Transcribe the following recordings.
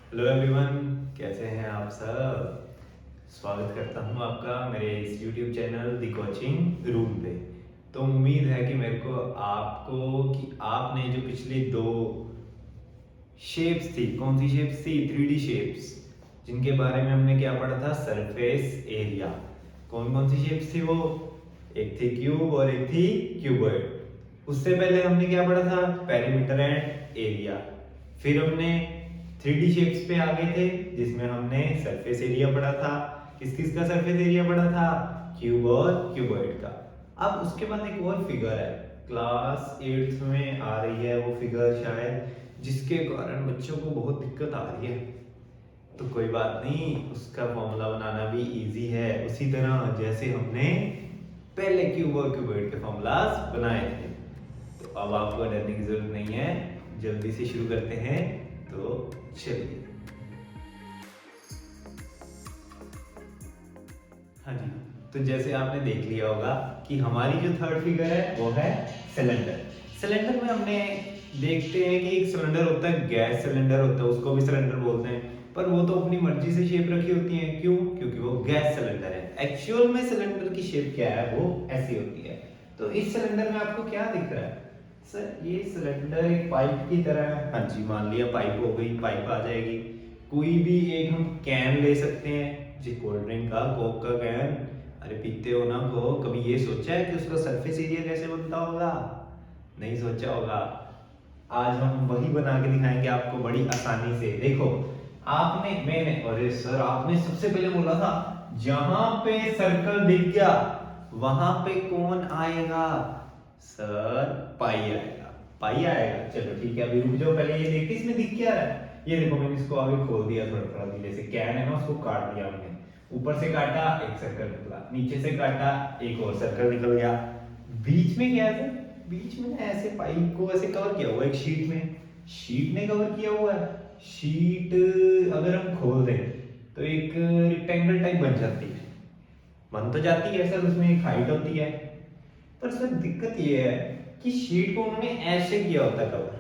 Hello everyone, कैसे हैं आप सब। स्वागत करता हूं आपका मेरे इस YouTube चैनल दी कोचिंग रूम पे। तो उम्मीद है कि मेरे को आपको कि आपने जो पिछली दो शेप्स थी, कौन सी शेप्स थी, 3D शेप्स, जिनके बारे में हमने क्या पढ़ा था, सरफेस एरिया। कौन कौन सी शेप्स थी वो, एक थी क्यूब और एक थी क्यूबॉइड। उससे पहले हमने क्या पढ़ा था, पेरीमीटर एंड एरिया। फिर हमने 3D शेप्स पे आ गए थे, जिसमें हमने सरफेस एरिया पढ़ा था। किस किस का सरफेस एरिया पढ़ा था, क्यूब और क्यूबॉइड का। अब उसके बाद एक और फिगर है, क्लास 8th में आ रही है वो फिगर शायद, जिसके कारण बच्चों को बहुत दिक्कत आ रही है। तो कोई बात नहीं, उसका फॉर्मूला बनाना भी इजी है, उसी तरह जैसे हमने पहले क्यूब और क्यूबॉइड के फॉर्मूलास बनाए थे। तो अब आपको डरने की जरूरत नहीं है, जल्दी से शुरू करते हैं। तो चलिए। हाँ जी, तो जैसे आपने देख लिया होगा कि हमारी जो थर्ड फिगर है वो है सिलेंडर। सिलेंडर में हमने देखते हैं कि एक सिलेंडर होता है, गैस सिलेंडर होता है, उसको भी सिलेंडर बोलते हैं। पर वो तो अपनी मर्जी से शेप रखी होती है, क्यों, क्योंकि वो गैस सिलेंडर है। एक्चुअल में सिलेंडर की शेप क्या है, वो ऐसी होती है। तो इस सिलेंडर में आपको क्या दिख रहा है सर, ये सिलेंडर एक पाइप की तरह है। हाँ जी, मान लिया पाइप हो गई, पाइप आ जाएगी। कोई भी एक हम कैन ले सकते हैं, जी कोल्ड ड्रिंक का, कोक का कैन। अरे पीते हो ना कोक, कभी ये सोचा है कि उसका सरफेस एरिया कैसे बनता होगा, नहीं सोचा होगा। आज हम वही बना के दिखाएंगे आपको बड़ी आसानी से। देखो, मैंने, अरे सर आपने सबसे पहले बोला था जहां पे सर्कल दिख गया वहां पे कौन आएगा, सर पाई आएगा। पाई आएगा, चलो ठीक है, अभी रुक जाओ, पहले ये देखते इसमें दिख क्या रहा है। ये देखो, मैंने इसको आगे खोल दिया थोड़ा थोड़ा धीरे से, कैन है ना, उसको काट दिया हमने। ऊपर से काटा, एक सर्कल निकला, नीचे से काटा, एक और सर्कल निकल गया। बीच में क्या है, बीच में ऐसे पाइप को ऐसे कवर किया हुआ है एक शीट में, शीट ने कवर किया हुआ है। शीट अगर हम खोल दें तो एक रेक्टेंगल टाइप बन जाती है, बन तो जाती है सर, उसमें एक हाइट होती है। पर सर दिक्कत ये है कि शीट को उन्होंने ऐसे किया होता है कवर,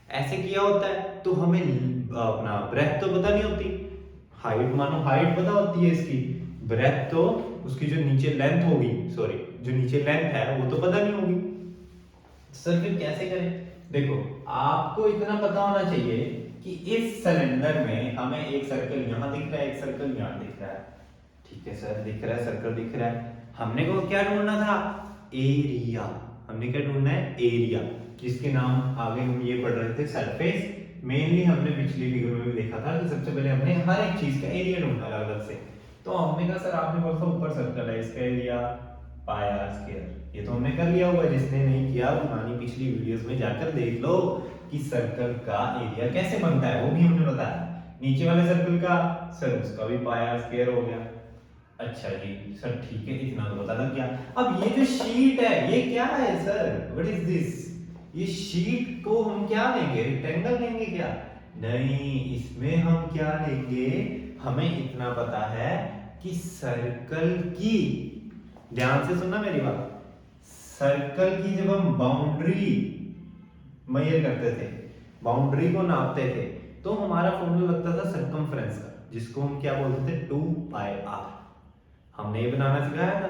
ऐसे किया होता है, तो हमें अपना ब्रेथ तो पता नहीं होती। हाइट मानो हाइट पता होती है इसकी, ब्रेथ तो उसकी जो नीचे लेंथ होगी, सॉरी जो नीचे लेंथ है वो तो पता नहीं होगी। सर फिर कैसे करें। देखो, आपको इतना पता होना चाहिए कि इस सिलेंडर में हमें एक सर्कल यहाँ दिख रहा है, एक सर्कल यहाँ दिख रहा है। ठीक है सर, दिख रहा है, सर्कल दिख रहा है। हमने को क्या ढूंढना था, एरिया। हमने क्या ढूंढना है, एरिया, जिसके नाम आगे हम ये पढ़ रहे थे सरफेस। मेनली हमने पिछली वीडियो में भी देखा था कि सबसे पहले हमने हर एक चीज का एरिया ढूंढा अलग अलग से। तो हमने कहा सर, आपने बोला था ऊपर सर्कल है, इसका एरिया पाई आर स्क्वायर, ये तो हमने कर लिया हुआ है। जिसने नहीं किया पुरानी पिछली वीडियोस में जाकर देख लो कि सर्कल का एरिया कैसे बनता है, वो भी हमने बताया। नीचे वाले सर्कल का सर, उसका भी पाई आर स्क्वायर हो गया। अच्छा जी सर, ठीक है, इतना तो पता लग गया। अब ये जो शीट है ये क्या है सर, व्हाट इज दिस। ये शीट को हम क्या लेंगे, रेक्टेंगल लेंगे क्या, नहीं, इसमें हम क्या लेंगे, हमें इतना पता है कि सर्कल की, ध्यान से सुनना मेरी बात, सर्कल की जब हम बाउंड्री मेजर करते थे, बाउंड्री को नापते थे, तो हमारा फॉर्मूला लगता था सरकमफ्रेंस का, जिसको हम क्या बोलते थे, 2 पाई आर। हमने ये बनाना सिखाया था।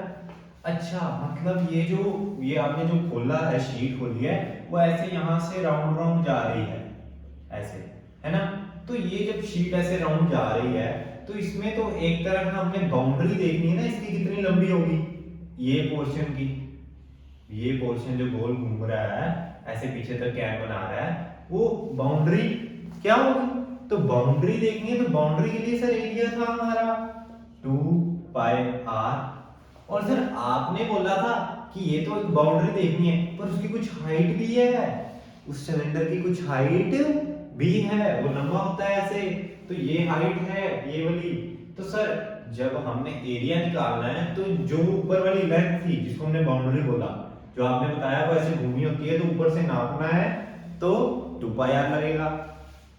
अच्छा, मतलब ये जो, ये आपने जो खोला है, शीट खोली है, वो ऐसे यहां से राउंड राउंड जा रही है, ऐसे, है ना। तो ये जब शीट ऐसे राउंड जा रही है, तो इसमें तो एक तरह का हमने बाउंड्री देखनी है ना, इसकी कितनी लंबी होगी, ये पोर्शन की, ये पोर्शन जो गोल घूम रहा है ऐसे पीछे तक कैन बना रहा है, वो बाउंड्री क्या होगी। तो बाउंड्री देखनी है, तो बाउंड्री के लिए सर एरिया था हमारा 2 पाई आर। और सर आपने बोला था कि ये तो एक बाउंड्री देखनी है, पर उसकी कुछ हाइट भी है, उस सिलेंडर की कुछ हाइट भी है, वो लंबा होता है ऐसे, तो ये हाइट है ये वाली। तो सर जब हमने एरिया निकालना है, तो जो ऊपर वाली लेंथ थी जिसको हमने बाउंड्री बोला, जो आपने बताया वो ऐसे घूमी होती है, तो ऊपर से नापना है तो 2 पाई आर लगेगा।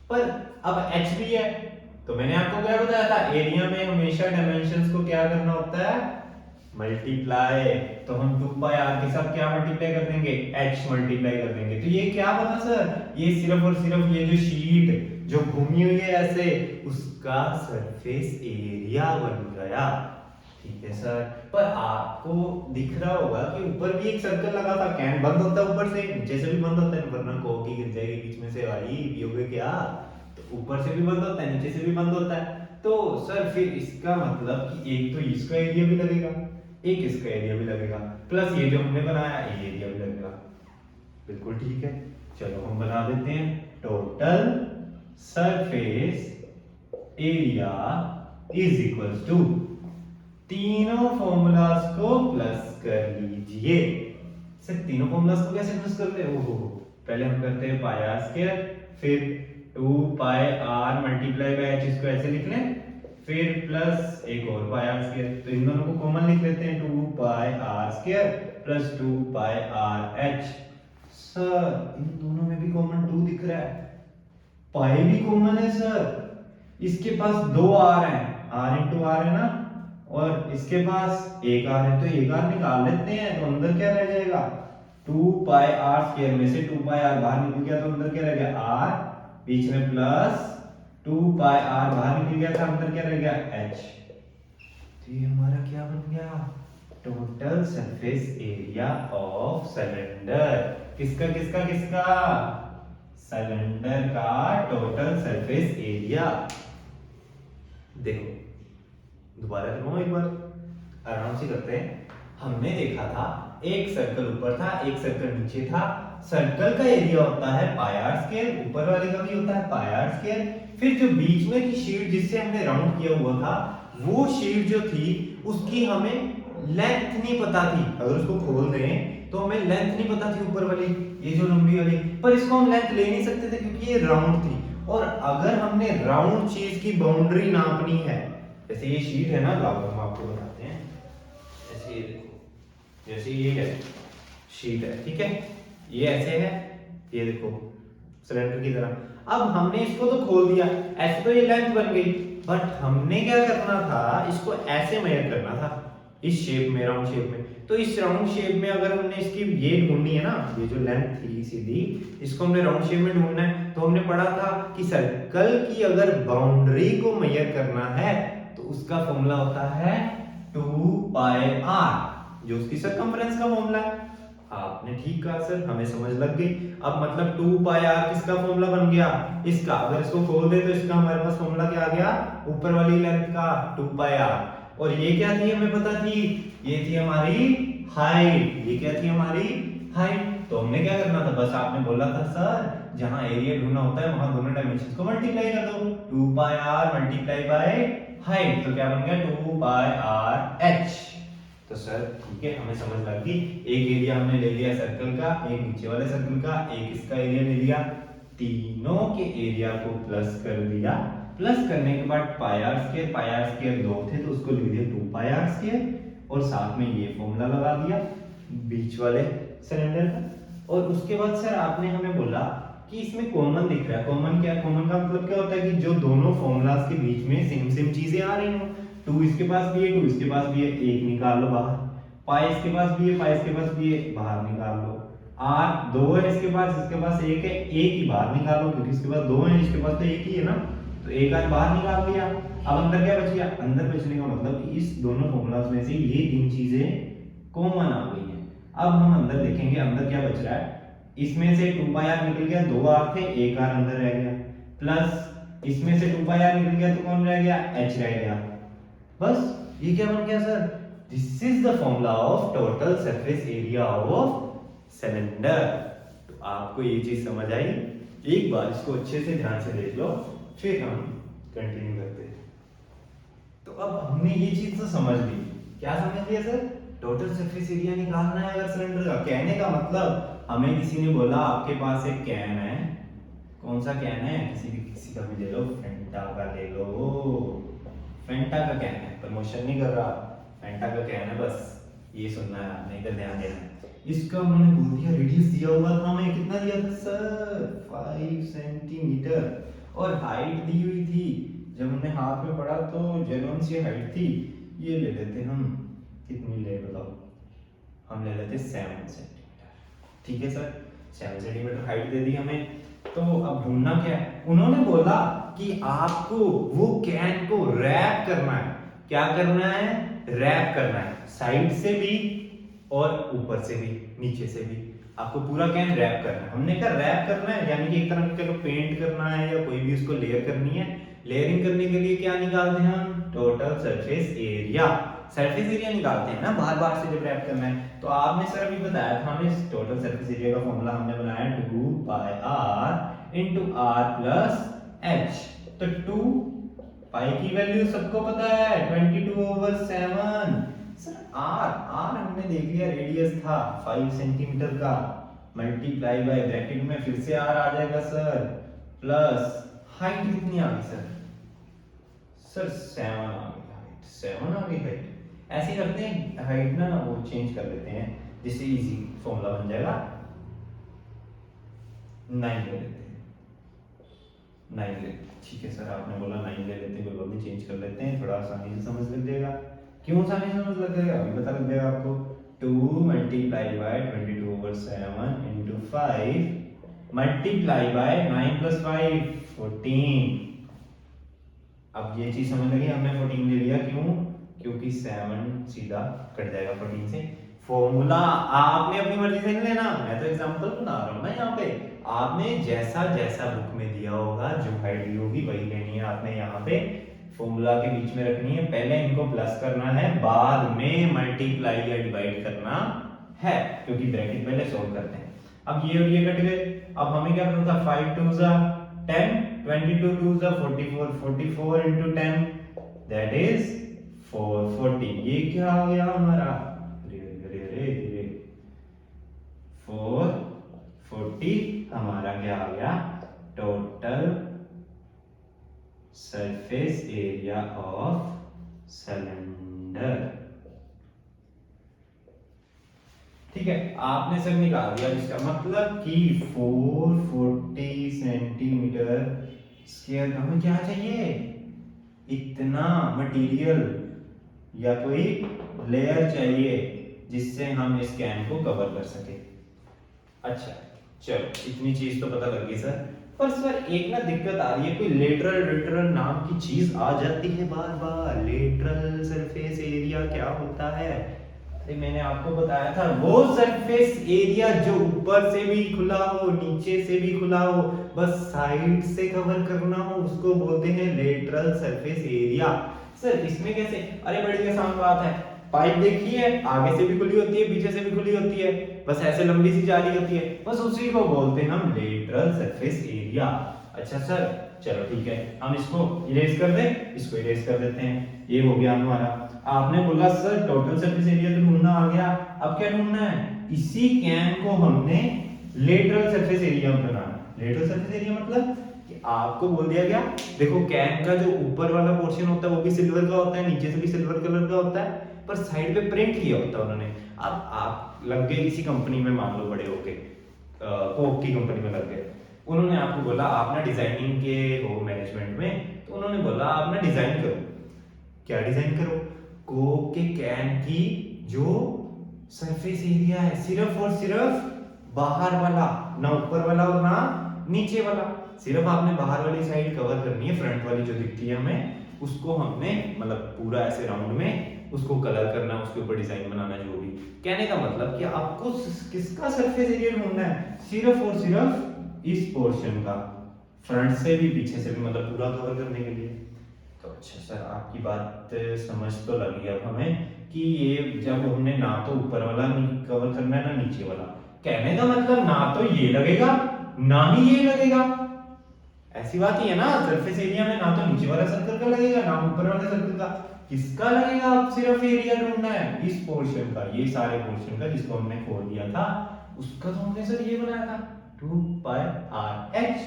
पर अब एच भी है, तो मैंने आपको क्या बताया था, एरिया में हमेशा डायमेंशंस को क्या करना होता है, मल्टीप्लाई। तो हम 2 पाई आर के साथ क्या मल्टीप्लाई कर देंगे, एच मल्टीप्लाई कर देंगे। तो ये क्या बना सर, ये सिर्फ और सिर्फ ये जो शीट जो घूमी हुई है ऐसे, उसका सरफेस एरिया बन गया। ठीक है सर, पर आपको दिख रहा होगा कि ऊपर भी एक सर्कल लगा था, कैन बंद होता है ऊपर से, नीचे से भी बंद होता है, वरना कोकी गिर जाएगी बीच में से, भाई पियोगे क्या? तो ऊपर से भी बंद होता है, नीचे से भी बंद होता है। तो सर फिर इसका मतलब कि एक तो इसका एरिया भी लगेगा, एक इसका एरिया भी लगेगा, प्लस ये जो हमने बनाया ये एरिया भी लगेगा। बिल्कुल ठीक है, चलो हम बना देते हैं total surface area is equals to, तीनों फॉर्मूलाज को प्लस कर लीजिए। सर तीनों फॉर्मूलाज को कैसे प्लस करते हैं? ओहो, पहले हम करते हैं पाई आर स्क्वायर, फिर 2 pi are multiply by H, इसको ऐसे लिख लें, फिर प्लस एक और पाई आर स्क्वायर, तो इन दोनों को कॉमन लिख लेते हैं, 2 pi R square plus 2 pi R H. Sir इन दोनों में भी कॉमन 2 दिख रहा है, पाई भी कॉमन है सर, इसके पास 2 आर है, आर इंटू आर है ना, और इसके पास एक आर है, तो एक आर निकाल लेते हैं, तो अंदर क्या रह जाएगा, 2 पाई आर स्क्वायर में से 2 पाई आर बाहर निकल गया, तो अंदर क्या रह गया आर, बीच में प्लस 2 पाई आर बाहर निकल गया था, अंदर क्या रह गया एच। तो ये हमारा क्या बन गया, total surface area of cylinder. किसका किसका किसका? सिलेंडर का टोटल सरफेस एरिया। देखो दोबारा करवाऊं एक बार, आराम से करते हैं। हमने देखा था एक सर्कल ऊपर था, एक सर्कल नीचे था, सर्कल का एरिया होता है पाई आर स्क्वायर, ऊपर वाले का भी होता है पाई आर स्क्वायर, फिर जो बीच में की शीट जिससे हमने राउंड किया हुआ था, वो शीट जो थी उसकी हमें लेंथ नहीं पता थी, अगर उसको खोल दें तो हमें लेंथ नहीं पता थी ऊपर वाली, ये जो लंबी वाली, पर इसको हम लेंथ ले नहीं सकते थे क्योंकि ये राउंड थी। और अगर हमने राउंड चीज की बाउंड्री नापनी है, जैसे ये शीट है ना, लाओ हम आपको बताते हैं, जैसे ये देखो, जैसे ये है शीट है, ठीक है, ये ऐसे है, ये देखो सिलेंडर की तरह। अब हमने इसको तो खोल दिया, ऐसे तो ये लेंथ बन गई, बट हमने क्या करना था, इसको ऐसे मेजर करना था, इस शेप में, राउंड शेप में। तो इस राउंड शेप में अगर हमने इसकी ये ढूंढनी है ना, ये जो लेंथ थी सीधी, इसको हमने राउंड शेप में ढूंढना है, तो हमने पढ़ा था कि सर्कल की अगर बाउंड्री को मेजर करना है तो उसका फॉर्मूला होता है 2 पाई आर, जो उसकी सरकमफ्रेंस का फॉर्मूला है। आपने ठीक कहा सर, हमें समझ लग गई। अब मतलब 2 पाई आर किसका फॉर्मूला बन गया, इसका। अगर इसको खोल दे तो इसका हमारे पास फॉर्मूला क्या आ गया, ऊपर वाली लेंथ का 2 पाई आर, और ये क्या थी हमें पता थी, ये थी हमारी हाइट, ये क्या थी हमारी हाइट। तो हमने क्या करना था, बस आपने बोला था सर जहां एरिया ढूंढना होता है वहां दोनों डायमेंशंस को मल्टीप्लाई कर दो, 2 pi are multiply by height, तो क्या बन गया 2 पाई आर एच। तो सर ठीक है, हमें समझ लग गई, एक एरिया हमने ले लिया सर्कल का, एक नीचे वाले सर्कल का, एक इसका एरिया ले लिया, तीनों के एरिया को प्लस कर दिया, प्लस करने के बाद पाई आर स्क्वायर 2 थे तो उसको लिख दिया 2 पाई आर स्क्वायर, और साथ में ये फॉर्मूला लगा दिया बीच वाले सिलेंडर का। और उसके बाद सर आपने हमें बोला कि इसमें कॉमन दिख रहा है, कॉमन क्या है, कॉमन का मतलब क्या होता है कि जो दोनों फॉर्मूलाज के बीच में सेम सेम चीजें आ रही हो, 2 इसके पास भी है, 2 इसके पास भी है, एक निकाल लो बाहर, पाई इसके पास भी है, पाई इसके पास भी है, बाहर निकाल लो, आर 2 है इसके पास 1 है, एक ही बाहर निकालो क्योंकि इसके पास 2 है, इसके पास तो एक ही है ना, तो एक आर बाहर निकाल लिया। अब अंदर क्या बच गया, अंदर बचने का मतलब कि इस दोनों फॉर्मूलाज में से ये तीन चीजें कॉमन आ गई हैं। अब हम अंदर देखेंगे अंदर क्या बच रहा है, इसमें से 2 पाई आर निकल गया, 2 आर थे, एक आर अंदर रह गया, प्लस इसमें से 2 पाई आर निकल गया तो कौन रह गया, एच रह गया। बस ये क्या बन गया sir, this is the formula of total surface area of cylinder. तो आपको ये चीज समझ आई, एक बार इसको अच्छे से ध्यान से देख लो, फिर हम कंटिन्यू करते हैं। तो अब हमने ये चीज तो समझ ली, क्या समझ लिया सर, टोटल सरफेस एरिया निकालना है अगर सिलेंडर का। कहने का मतलब हमें किसी ने बोला आपके पास एक कैन है, कौन सा कैन है, किसी का भी ले लो, फेंटा का ले लो, फेंटा का कैन है, प्रमोशन नहीं कर रहा, फेंटा का कैन है, बस ये सुनना है आपने, इधर ध्यान देना है। इसका उन्होंने बोल दिया रेडियस दिया हुआ था हमें, कितना दिया था सर, 5 सेंटीमीटर, और हाइट दी हुई थी, जब हमने हाथ में पढ़ा तो जेनवन सी हाइट थी, ये ले लेते हम, कितनी ले बताओ, हम ले लेते 7 सेंटीमीटर, ठीक है सर, 7 सेंटीमीटर हाइट दे दी हमें। तो अब ढूंढना क्या है, उन्होंने बोला कि आपको वो कैन को रैप करना है। क्या करना है? रैप करना है, साइड से भी और ऊपर से भी, नीचे से भी। आपको पूरा कैन रैप करना है। हमने कहा रैप करना है यानी कि एक तरह का पेंट करना है या कोई भी उसको लेयर करनी है। लेयरिंग करने के लिए क्या निकालते हैं हम? Total surface area. Surface area निकालते हैं ना बार बार से जब रैप करना है। तो आपने सर अभी बताया था, हमें टोटल सरफेस एरिया का फॉर्मूला हमने बनाया 2 पाई r into r plus h। तो 2 पाई की वैल्यू सबको पता है 22/7। सर r हमने देख लिया रेडियस था 5 सेंटीमीटर का, मल्टीप्लाई बाय ब्रैकेट में फिर से r आ जाएगा सर, प्लस हाइट कितनी आ गई सर? सर 7 आ गई हाइट, 7 आ गई हाइट। ऐसे ही करते हैं हाइट ना, वो चेंज कर लेते हैं जिससे इजी फॉर्मूला बन जाएगा। 9 ले लेते हैं, 9 ले, ठीक है सर आपने बोला 9 ले लेते हैं, कोई नहीं चेंज कर लेते हैं, थोड़ा आसानी से समझ लग जाएगा। क्यों आसानी से समझ लग जाएगा अभी पता लग जाएगा आपको। 2 multiply by 22/7 into 5 multiply by 9 plus 5 14। अब ये चीज समझ लगी, हमने 14 ले लिया, क्यों? क्योंकि 7 सीधा कट जाएगा 14 से। फॉर्मूला आपने अपनी मर्जी से नहीं लेना, मैं तो एग्जांपल बना रहा हूं ना यहाँ पे। आपने जैसा जैसा बुक में दिया होगा जो हाइट दी होगी वही लेनी है आपने। यहाँ पे फॉर्मूला के बीच में रखनी है, पहले इनको प्लस करना है, बाद में मल्टीप्लाई या डिवाइड करना है, क्योंकि ब्रैकेट पहले सोल्व करते हैं। अब ये और ये कट गए, अब हमें क्या करना था? 5 2 जा 10, 22 2 जा 44, 44 into 10 that is 440। ये क्या हो गया हमारा? धीरे 440 हमारा क्या आ गया? Total surface area of cylinder. ठीक है, आपने सब निकाल दिया, जिसका मतलब कि 440 सेंटीमीटर स्क्वायर का हमें क्या चाहिए? इतना मटेरियल या कोई लेयर चाहिए जिससे हम इस कैन को कवर कर सके। अच्छा चलो, इतनी चीज तो पता लग गई सर। पर सर एक ना दिक्कत आ रही है, कोई लेटरल लेटरल नाम की चीज आ जाती है बार बार। लेटरल सरफेस एरिया क्या होता है? अरे मैंने आपको बताया था, वो सरफेस एरिया जो ऊपर से भी खुला हो, नीचे से भी खुला हो, बस साइड से कवर करना हो, उसको बोलते हैं लेटरल सरफेस एरिया। सर इसमें कैसे? अरे बड़ी आसान बात है, पाइप देखी है, आगे से भी खुली होती है पीछे से भी खुली होती है, बस ऐसे लंबी सी जा रही होती है, बस उसी को बोलते हैं हम लेटरल सरफेस एरिया। अच्छा सर चलो ठीक है, हम इसको इरेज कर दें, इसको इरेज कर देते हैं, ये हो गया हमारा। आपने बोला सर टोटल सरफेस एरिया तो ढूंढना आ गया, अब क्या ढूंढना है? इसी कैन को हमने लेटरल सरफेस एरिया में बनाना। लेटरल सरफेस एरिया मतलब कि आपको बोल दिया गया, देखो कैन का जो ऊपर वाला पोर्शन होता है वो भी सिल्वर का होता है, नीचे से भी सिल्वर कलर का होता है, पर साइड पे प्रिंट किया होता है उन्होंने। अब आप लग गए किसी कंपनी में, मान लो बड़े होके कोक की कंपनी में लग गए, उन्होंने आपको बोला आप ना डिजाइनिंग के हो मैनेजमेंट में, तो उन्होंने बोला आप ना डिजाइन करो। क्या डिजाइन करो? कोक के कैन की जो सरफेस एरिया है, सिर्फ और सिर्फ बाहर वाला, ना ऊपर वाला और ना नीचे वाला, सिर्फ आपने बाहर वाली साइड कवर करनी है, फ्रंट वाली जो दिखती है हमें उसको हमने मतलब पूरा ऐसे राउंड में उसको कलर करना, उसके ऊपर डिजाइन बनाना, जो भी। कहने का मतलब कि आपको किसका सरफेस एरिया ढूंढना है? सिर्फ और सिर्फ इस पोर्शन का, फ्रंट से भी पीछे से भी, मतलब पूरा कवर करने के लिए। तो अच्छा सर आपकी बात समझ तो लगी अब हमें कि ये जब हमने ना तो ऊपर वाला कवर करना है ना नीचे वाला, कहने का मतलब ना तो ये लगेगा ना ही ये लगेगा, ऐसी बात ही है ना। सरफेस एरिया में ना तो नीचे वाला सर्कल का लगेगा ना ऊपर वाले सर्कल का, किसका लगेगा? अब सिर्फ एरिया ढूंढना है इस पोर्शन का, ये सारे पोर्शन का जिसको हमने खोल दिया था, उसका तो हमने सर ये बनाया था 2 पाई r h।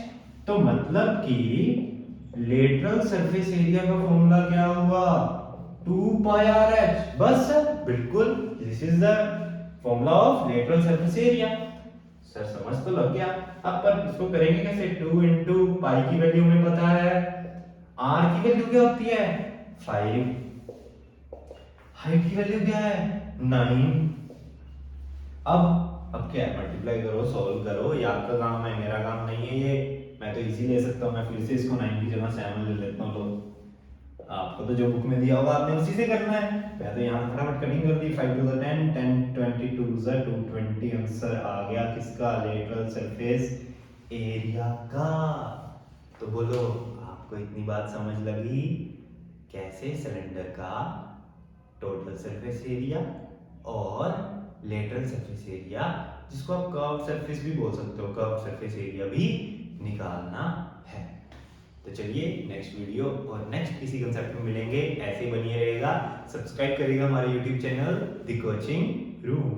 तो मतलब कि लेटरल सरफेस एरिया का फॉर्मूला क्या हुआ? 2 पाई r h। बस सर बिल्कुल, this is the formula of lateral surface area. Sir समझ तो लग गया। अब पर इसको करेंगे कैसे? 2 इंटू पाई की वैल्यू हमें पता है, r की वैल्यू क्या होती है? 5, हाइट की वैल्यू क्या है? 9। अब अब क्या है, मल्टीप्लाई करो, सॉल्व करो, ये आपका काम है, मेरा काम नहीं है ये। मैं तो इजी ले सकता हूँ, मैं फिर से इसको 9 की जगह 7 ले लेता हूँ। तो आपको तो जो बुक में दिया होगा आपने उसी से करना है। पहले तो यहाँ फटाफट कटिंग कर दी, 5 to the 10, 10 22 the 220। आंसर आ गया किसका, लेटरल सरफेस एरिया का। तो बोलो, आपको इतनी बात समझ लगी कैसे सिलेंडर का टोटल सरफेस एरिया और लेटरल सरफेस एरिया, जिसको आप कर्व सरफेस भी बोल सकते हो, कर्व सरफेस एरिया भी निकालना है। तो चलिए नेक्स्ट वीडियो और नेक्स्ट किसी कंसेप्ट में मिलेंगे। ऐसे ही बनिए रहेगा, सब्सक्राइब करिएगा हमारे YouTube channel the coaching room.